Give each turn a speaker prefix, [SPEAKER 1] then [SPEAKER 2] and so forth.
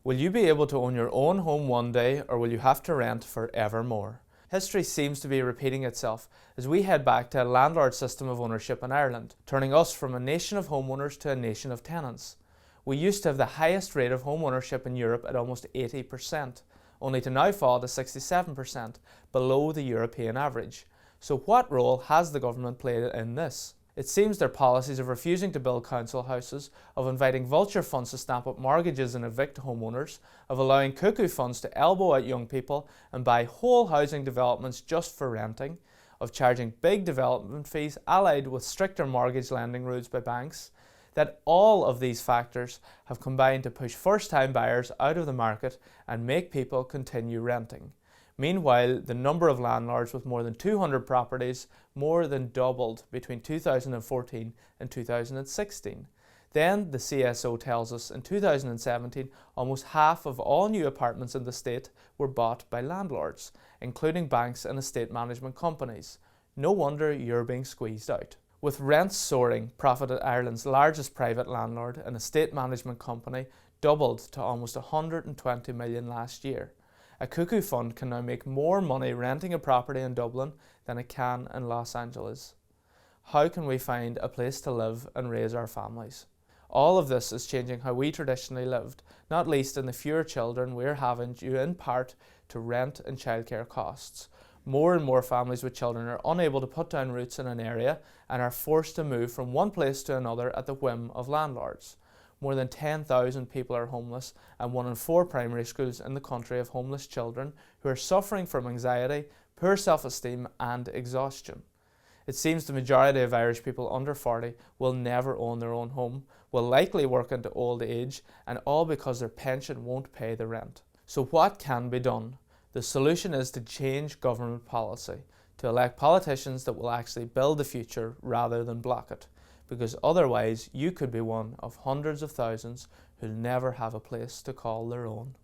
[SPEAKER 1] Will you be able to own your own home one day, or will you have to rent forevermore? History seems to be repeating itself as we head back to a landlord system of ownership in Ireland, turning us from a nation of homeowners to a nation of tenants. We used to have the highest rate of home ownership in Europe at almost 80%, only to now fall to 67%, below the European average. So what role has the government played in this? It seems their policies of refusing to build council houses, of inviting vulture funds to stamp up mortgages and evict homeowners, of allowing cuckoo funds to elbow out young people and buy whole housing developments just for renting, of charging big development fees allied with stricter mortgage lending rules by banks, that all of these factors have combined to push first-time buyers out of the market and make people continue renting. Meanwhile, the number of landlords with more than 200 properties more than doubled between 2014 and 2016. Then the CSO tells us in 2017 almost half of all new apartments in the state were bought by landlords, including banks and estate management companies. No wonder you're being squeezed out. With rents soaring, profit at Ireland's largest private landlord, an estate management company, doubled to almost 120 million last year. A cuckoo fund can now make more money renting a property in Dublin than it can in Los Angeles. How can we find a place to live and raise our families? All of this is changing how we traditionally lived, not least in the fewer children we're having due in part to rent and childcare costs. More and more families with children are unable to put down roots in an area and are forced to move from one place to another at the whim of landlords. More than 10,000 people are homeless, and 1 in 4 primary schools in the country have homeless children who are suffering from anxiety, poor self-esteem and exhaustion. It seems the majority of Irish people under 40 will never own their own home, will likely work into old age, and all because their pension won't pay the rent. So what can be done? The solution is to change government policy, to elect politicians that will actually build the future rather than block it. Because otherwise you could be one of hundreds of thousands who'll never have a place to call their own.